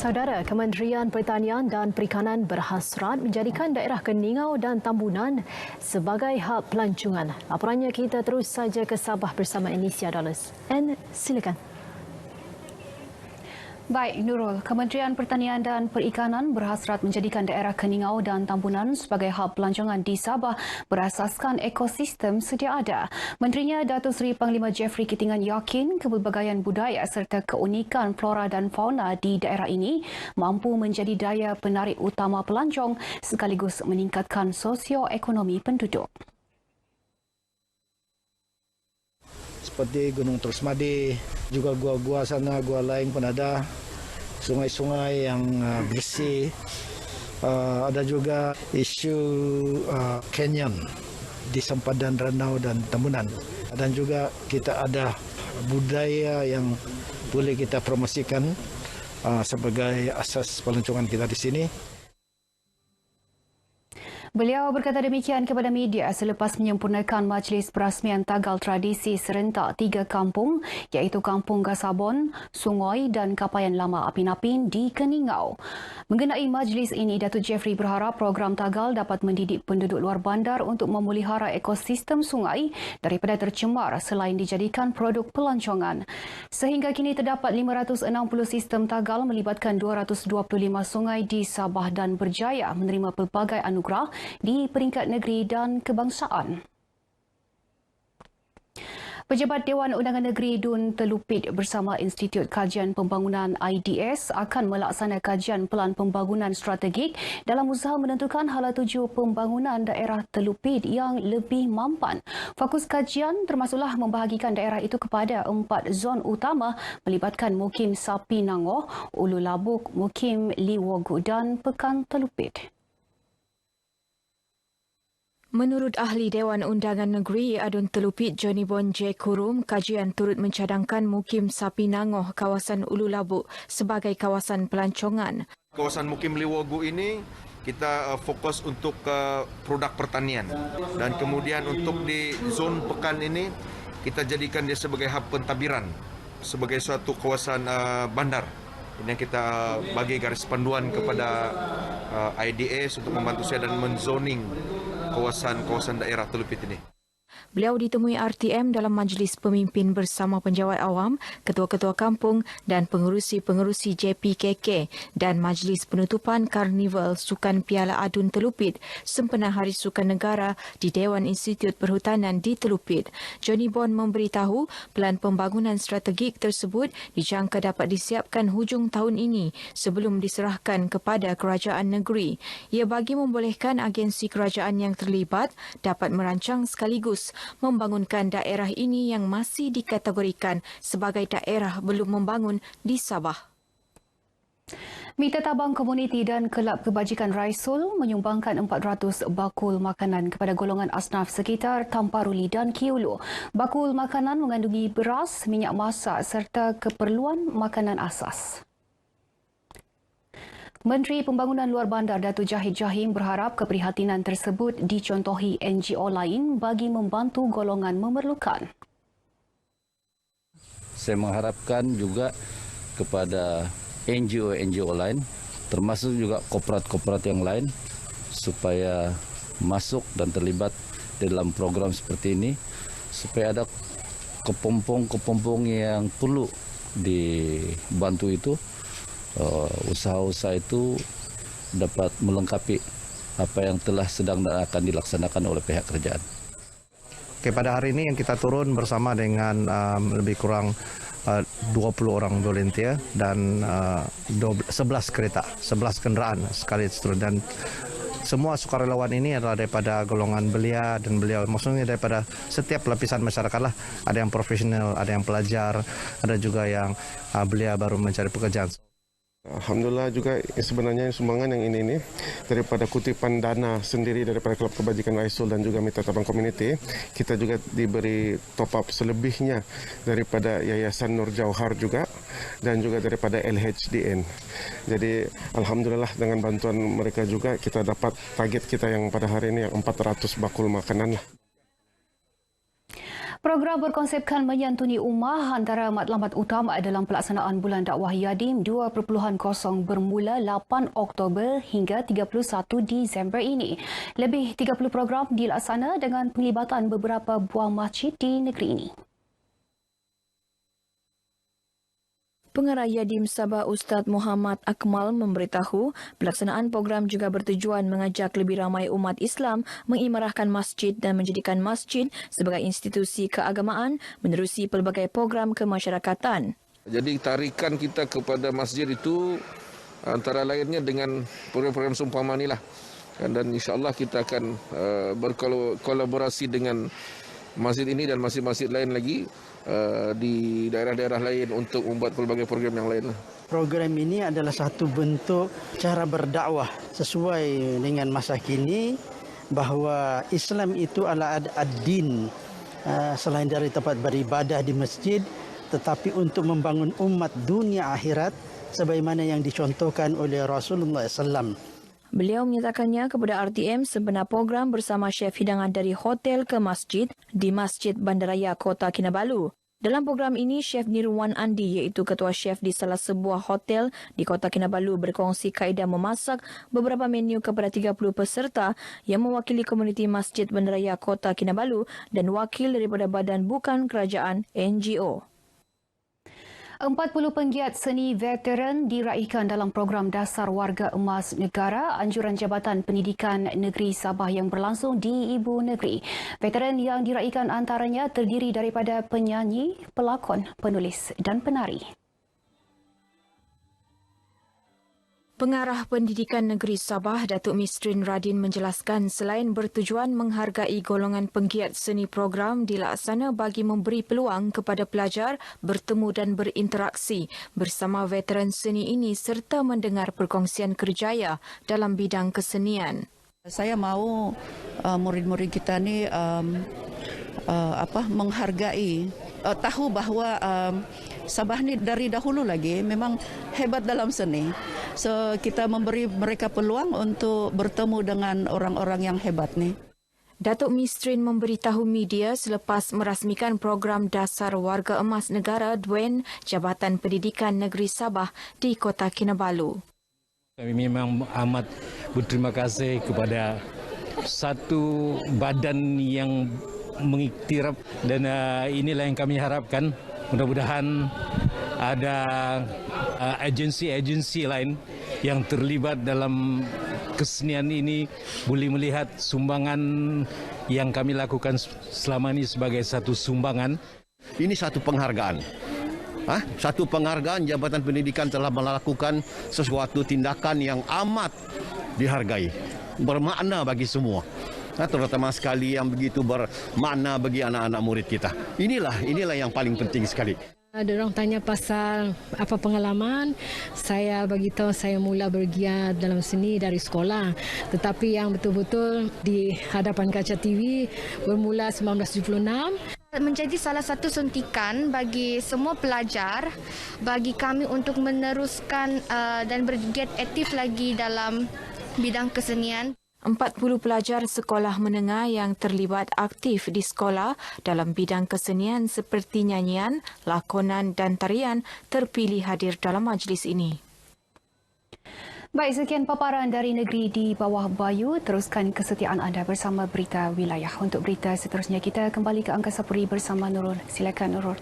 Saudara, Kementerian Pertanian dan Perikanan berhasrat menjadikan daerah Keningau dan Tambunan sebagai hub pelancongan. Laporannya kita terus saja ke Sabah bersama Anicia Dollars. Silakan. Baik, Nurul. Kementerian Pertanian dan Perikanan berhasrat menjadikan daerah Keningau dan Tambunan sebagai hub pelancongan di Sabah berasaskan ekosistem sedia ada. Menterinya Datuk Seri Panglima Jeffrey Kitingan yakin kepelbagaian budaya serta keunikan flora dan fauna di daerah ini mampu menjadi daya penarik utama pelancong sekaligus meningkatkan sosioekonomi penduduk. Seperti Gunung Terusmadi, juga gua-gua sana, gua lain pun ada, sungai-sungai yang bersih. Ada juga isu canyon di sempadan Ranau dan Tambunan. Dan juga kita ada budaya yang boleh kita promosikan sebagai asas pelancongan kita di sini. Beliau berkata demikian kepada media selepas menyempurnakan Majlis Perasmian Tagal Tradisi Serentak 3 kampung iaitu Kampung Gasabon, Sungoi dan Kapayan Lama Apin-Apin di Keningau. Mengenai majlis ini, Datuk Jeffrey berharap program Tagal dapat mendidik penduduk luar bandar untuk memelihara ekosistem sungai daripada tercemar selain dijadikan produk pelancongan. Sehingga kini terdapat 560 sistem Tagal melibatkan 225 sungai di Sabah dan berjaya menerima pelbagai anugerah di peringkat negeri dan kebangsaan. Pejabat Dewan Undangan Negeri Dun Telupit bersama Institut Kajian Pembangunan IDS akan melaksanakan kajian pelan pembangunan strategik dalam usaha menentukan hala tuju pembangunan daerah Telupit yang lebih mampan. Fokus kajian termasuklah membahagikan daerah itu kepada 4 zon utama melibatkan Mukim Sapi Nangoh, Ulu Labuk, Mukim Liwogu dan Pekan Telupit. Menurut ahli Dewan Undangan Negeri Adun Telupit Johnny Bon J. Kurum, kajian turut mencadangkan Mukim Sapi Nangoh kawasan Ulu Labuk sebagai kawasan pelancongan. Kawasan Mukim Liwogu ini kita fokus untuk produk pertanian dan kemudian untuk di zon Pekan ini kita jadikan dia sebagai hub pentadbiran, sebagai suatu kawasan bandar. Ini yang kita bagi garis panduan kepada IDS untuk membantu saya dan menzoning kawasan daerah Telupit ini. Beliau ditemui RTM dalam majlis pemimpin bersama penjawat awam, ketua-ketua kampung dan pengerusi-pengerusi JPKK dan majlis penutupan Karnival Sukan Piala Adun Telupit sempena Hari Sukan Negara di Dewan Institut Perhutanan di Telupit. Johnny Bon memberitahu pelan pembangunan strategik tersebut dijangka dapat disiapkan hujung tahun ini sebelum diserahkan kepada kerajaan negeri. Ia bagi membolehkan agensi kerajaan yang terlibat dapat merancang sekaligus membangunkan daerah ini yang masih dikategorikan sebagai daerah belum membangun di Sabah. Mita Tabang Komuniti dan Kelab Kebajikan Raisul menyumbangkan 400 bakul makanan kepada golongan asnaf sekitar Tamparuli dan Kiulu. Bakul makanan mengandungi beras, minyak masak serta keperluan makanan asas. Menteri Pembangunan Luar Bandar Datuk Jahid Jahim berharap keprihatinan tersebut dicontohi NGO lain bagi membantu golongan memerlukan. Saya mengharapkan juga kepada NGO lain, termasuk juga korporat-korporat yang lain, supaya masuk dan terlibat dalam program seperti ini, supaya ada kepompong-kepompong yang perlu dibantu itu. Usaha-usaha itu dapat melengkapi apa yang telah sedang dan akan dilaksanakan oleh pihak kerajaan. Pada hari ini yang kita turun bersama dengan lebih kurang 20 orang volunteer dan 11 kereta, 11 kenderaan sekali turun, dan semua sukarelawan ini adalah daripada golongan belia dan beliau, maksudnya daripada setiap lapisan masyarakat lah. Ada yang profesional, ada yang pelajar, ada juga yang belia baru mencari pekerjaan. Alhamdulillah juga sebenarnya sumbangan yang ini daripada kutipan dana sendiri daripada Kelab Kebajikan Raisul dan juga Mita Tabang Community. Kita juga diberi top up selebihnya daripada Yayasan Nur Jauhar juga dan juga daripada LHDN. Jadi alhamdulillah dengan bantuan mereka juga kita dapat target kita yang pada hari ini yang 400 bakul makanan lah. Program berkonsepkan menyantuni ummah antara matlamat utama dalam pelaksanaan Bulan Dakwah Yadim 2.0 bermula 8 Oktober hingga 31 Disember ini. Lebih 30 program dilaksana dengan penglibatan beberapa buah masjid di negeri ini. Pengarah Yadim Sabah Ustaz Muhammad Akmal memberitahu pelaksanaan program juga bertujuan mengajak lebih ramai umat Islam mengimarahkan masjid dan menjadikan masjid sebagai institusi keagamaan menerusi pelbagai program kemasyarakatan. Jadi tarikan kita kepada masjid itu antara lainnya dengan program-program seumpama inilah. Dan insya-Allah kita akan berkolaborasi dengan masjid ini dan masjid-masjid lain lagi di daerah-daerah lain untuk membuat pelbagai program yang lain. Program ini adalah satu bentuk cara berdakwah sesuai dengan masa kini bahawa Islam itu adalah ad-din, selain dari tempat beribadah di masjid, tetapi untuk membangun umat dunia akhirat sebagaimana yang dicontohkan oleh Rasulullah SAW. Beliau menyatakannya kepada RTM sebenar program bersama chef hidangan dari hotel ke masjid di Masjid Bandaraya Kota Kinabalu. Dalam program ini, Chef Nirwan Andi iaitu ketua chef di salah sebuah hotel di Kota Kinabalu berkongsi kaedah memasak beberapa menu kepada 30 peserta yang mewakili komuniti Masjid Bandaraya Kota Kinabalu dan wakil daripada badan bukan kerajaan NGO. 40 penggiat seni veteran diraihkan dalam program Dasar Warga Emas Negara Anjuran Jabatan Pendidikan Negeri Sabah yang berlangsung di Ibu Negeri. Veteran yang diraihkan antaranya terdiri daripada penyanyi, pelakon, penulis dan penari. Pengarah Pendidikan Negeri Sabah, Datuk Misrin Radin menjelaskan selain bertujuan menghargai golongan penggiat seni program dilaksana bagi memberi peluang kepada pelajar bertemu dan berinteraksi bersama veteran seni ini serta mendengar perkongsian kerjaya dalam bidang kesenian. Saya mahu murid-murid kita ni menghargai, tahu bahawa Sabah ni dari dahulu lagi memang hebat dalam seni. So kita memberi mereka peluang untuk bertemu dengan orang-orang yang hebat ni. Datuk Misrin memberitahu media selepas merasmikan program Dasar Warga Emas Negara DWEN Jabatan Pendidikan Negeri Sabah di Kota Kinabalu. Kami memang amat berterima kasih kepada satu badan yang mengiktiraf dan inilah yang kami harapkan. Mudah-mudahan ada agensi-agensi lain yang terlibat dalam kesenian ini boleh melihat sumbangan yang kami lakukan selama ini sebagai satu sumbangan. Ini satu penghargaan. Satu penghargaan Jabatan Pendidikan telah melakukan sesuatu tindakan yang amat dihargai, bermakna bagi semua. Terutama sekali yang begitu bermakna bagi anak-anak murid kita. Inilah yang paling penting sekali. Diorang tanya pasal apa pengalaman, saya beritahu saya mula bergiat dalam seni dari sekolah. Tetapi yang betul-betul di hadapan kaca TV bermula 1976. Menjadi salah satu suntikan bagi semua pelajar, bagi kami untuk meneruskan dan bergiat aktif lagi dalam bidang kesenian. 40 pelajar sekolah menengah yang terlibat aktif di sekolah dalam bidang kesenian seperti nyanyian, lakonan dan tarian terpilih hadir dalam majlis ini. Baik, sekian paparan dari negeri di bawah Bayu. Teruskan kesetiaan anda bersama Berita Wilayah. Untuk berita seterusnya kita kembali ke Angkasa Puri bersama Nurul. Silakan Nurul.